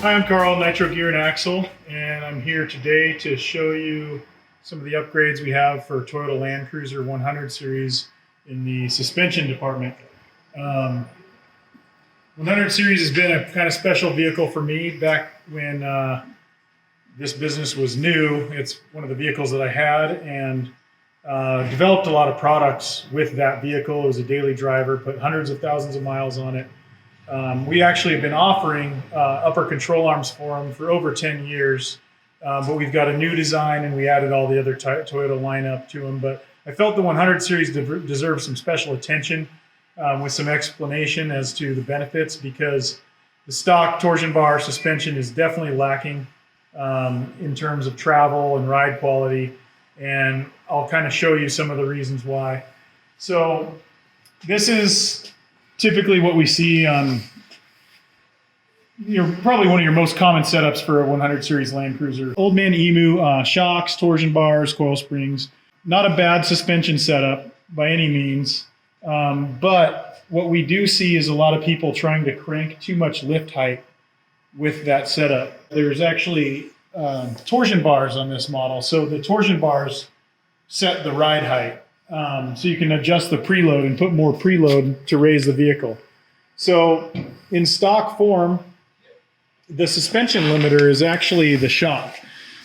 Hi, I'm Carl, Nitro Gear and Axle, and I'm here today to show you some of the upgrades we have for Toyota Landcruiser 100 series in the suspension department. 100 series has been a kind of special vehicle for me back when this business was new. It's one of the vehicles that I had, and developed a lot of products with that vehicle. It was a daily driver, put hundreds of thousands of miles on it. We actually have been offering upper control arms for them for over 10 years, but we've got a new design and we added all the other Toyota lineup to them. But I felt the 100 series deserves some special attention with some explanation as to the benefits, because the stock torsion bar suspension is definitely lacking in terms of travel and ride quality, and I'll kind of show you some of the reasons why. So this is typically what we see on, probably one of your most common setups for a 100 series Landcruiser. Old man EMU shocks, torsion bars, coil springs. Not a bad suspension setup by any means, but what we do see is a lot of people trying to crank too much lift height with that setup. There's actually torsion bars on this model, so the torsion bars set the ride height. So you can adjust the preload and put more preload to raise the vehicle. So in stock form, the suspension limiter is actually the shock.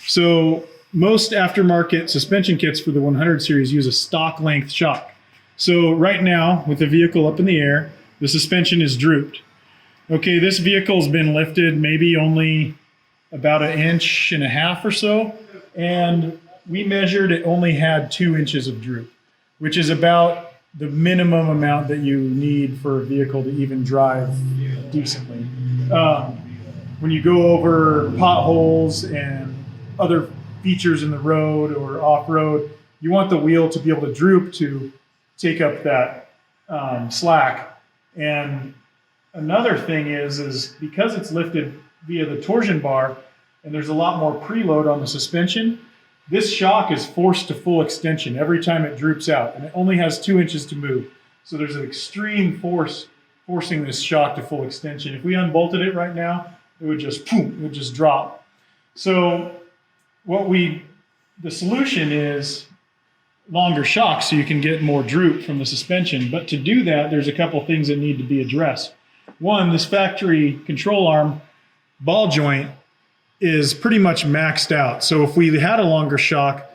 So most aftermarket suspension kits for the 100 series use a stock length shock. So right now, with the vehicle up in the air, the suspension is drooped. Okay, this vehicle's been lifted maybe only about 1.5 inches or so, and we measured it only had 2 inches of droop, which is about the minimum amount that you need for a vehicle to even drive decently. When you go over potholes and other features in the road or off-road, you want the wheel to be able to droop to take up that slack. And another thing is because it's lifted via the torsion bar and there's a lot more preload on the suspension, this shock is forced to full extension every time it droops out, and it only has 2 inches to move. So there's an extreme force forcing this shock to full extension. If we unbolted it right now, it would just boom, it would just drop. So the solution is longer shocks so you can get more droop from the suspension. But to do that, there's a couple things that need to be addressed. One, this factory control arm ball joint is pretty much maxed out. So if we had a longer shock,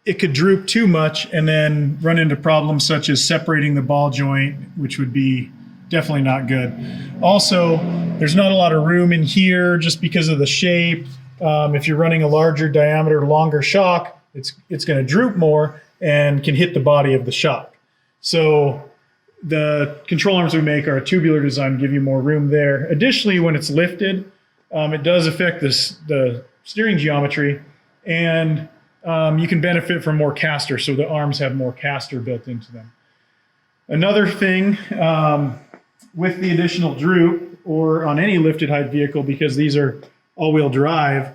it could droop too much and then run into problems such as separating the ball joint, which would be definitely not good. Also, there's not a lot of room in here just because of the shape. If you're running a larger diameter, longer shock, it's going to droop more and can hit the body of the shock. So the control arms we make are a tubular design, give you more room there. Additionally, when it's lifted, it does affect the steering geometry, and you can benefit from more caster, so the arms have more caster built into them. Another thing with the additional droop, or on any lifted height vehicle, because these are all-wheel drive,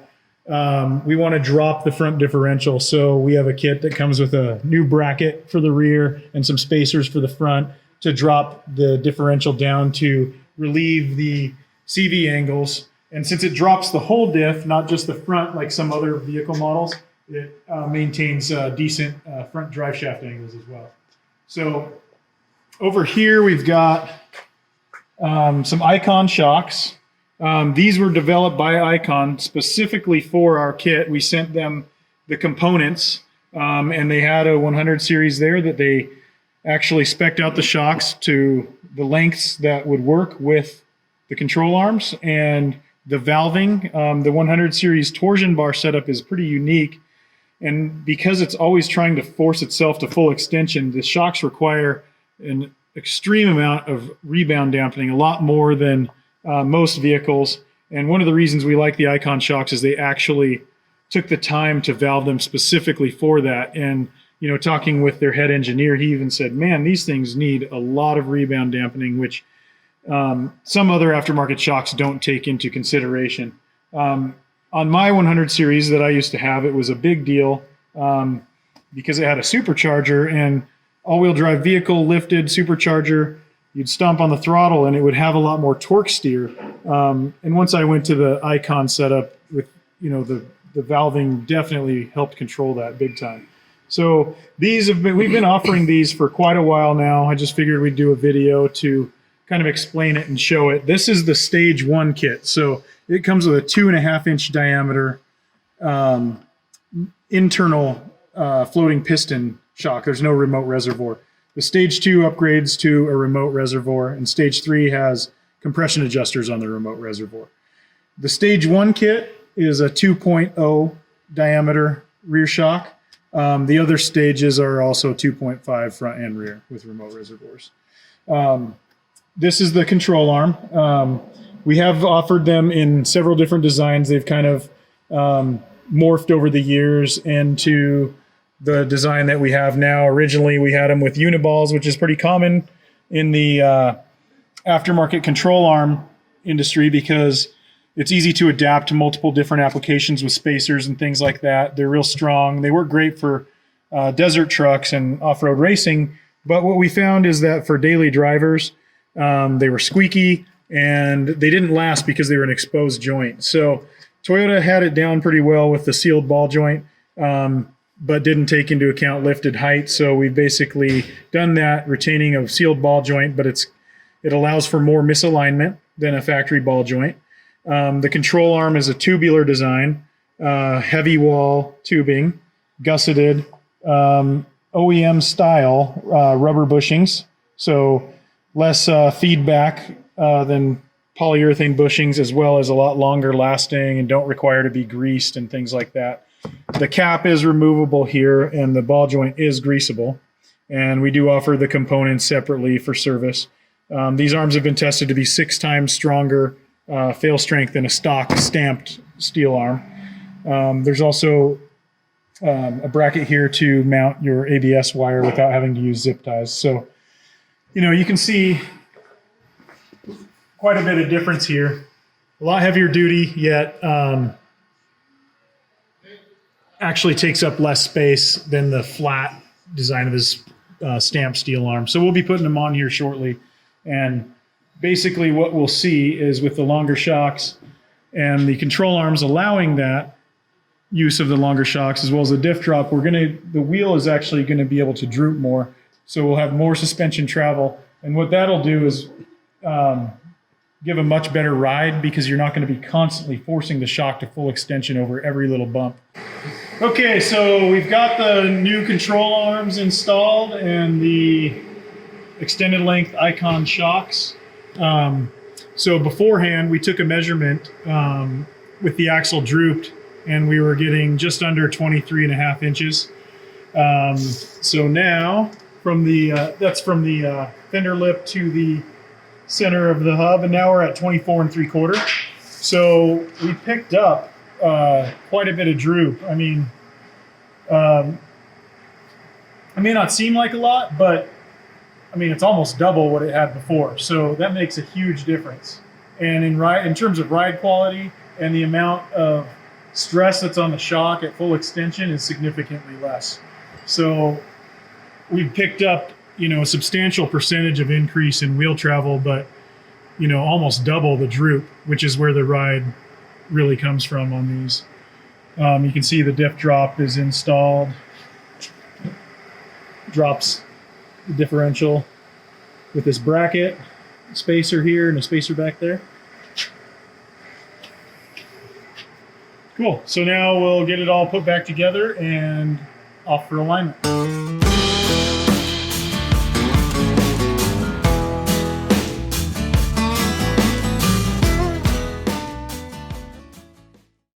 we want to drop the front differential. So we have a kit that comes with a new bracket for the rear and some spacers for the front to drop the differential down to relieve the CV angles. And since it drops the whole diff, not just the front like some other vehicle models, it maintains decent front drive shaft angles as well. So over here we've got some IKON Shocks. These were developed by IKON specifically for our kit. We sent them the components, and they had a 100 series there that they actually spec'd out the shocks to the lengths that would work with the control arms and the valving. The 100 series torsion bar setup is pretty unique, and because it's always trying to force itself to full extension, the shocks require an extreme amount of rebound dampening, a lot more than most vehicles. And one of the reasons we like the IKON Shocks is they actually took the time to valve them specifically for that. And talking with their head engineer, he even said, man, these things need a lot of rebound dampening, which some other aftermarket shocks don't take into consideration. On my 100 series that I used to have, it was a big deal because it had a supercharger, and all-wheel drive vehicle, lifted supercharger, you'd stomp on the throttle and it would have a lot more torque steer And once I went to the IKON setup with, the valving definitely helped control that big time. So we've been offering these for quite a while now. I just figured we'd do a video to kind of explain it and show it. This is the stage 1 kit. So it comes with a 2.5-inch diameter internal floating piston shock. There's no remote reservoir. The stage 2 upgrades to a remote reservoir, and stage 3 has compression adjusters on the remote reservoir. The stage 1 kit is a 2.0 diameter rear shock. The other stages are also 2.5 front and rear with remote reservoirs. This is the control arm. We have offered them in several different designs. They've kind of morphed over the years into the design that we have now. Originally, we had them with uniballs, which is pretty common in the aftermarket control arm industry because it's easy to adapt to multiple different applications with spacers and things like that. They're real strong. They work great for desert trucks and off-road racing. But what we found is that for daily drivers, they were squeaky and they didn't last because they were an exposed joint. So Toyota had it down pretty well with the sealed ball joint, but didn't take into account lifted height. So we've basically done that, retaining a sealed ball joint, but it allows for more misalignment than a factory ball joint. The control arm is a tubular design, heavy wall tubing, gusseted, OEM style rubber bushings. So less feedback than polyurethane bushings, as well as a lot longer lasting and don't require to be greased and things like that. The cap is removable here and the ball joint is greasable. And we do offer the components separately for service. These arms have been tested to be 6 times stronger fail strength than a stock stamped steel arm. There's also a bracket here to mount your ABS wire without having to use zip ties. So, you can see quite a bit of difference here. A lot heavier duty, yet actually takes up less space than the flat design of this stamped steel arm. So we'll be putting them on here shortly. And basically what we'll see is with the longer shocks and the control arms allowing that use of the longer shocks as well as the diff drop, the wheel is actually going to be able to droop more. So we'll have more suspension travel. And what that'll do is give a much better ride because you're not going to be constantly forcing the shock to full extension over every little bump. Okay, so we've got the new control arms installed and the extended length IKON Shocks. So beforehand, we took a measurement with the axle drooped and we were getting just under 23.5 inches. So now that's from the fender lip to the center of the hub, and now we're at 24 3/4. So we picked up quite a bit of droop. I mean, it may not seem like a lot, but I mean, it's almost double what it had before. So that makes a huge difference. And in terms of ride quality and the amount of stress that's on the shock at full extension is significantly less. So we've picked up, a substantial percentage of increase in wheel travel, but, almost double the droop, which is where the ride really comes from on these. You can see the diff drop is installed. Drops the differential with this bracket, spacer here and a spacer back there. Cool. So now we'll get it all put back together and off for alignment.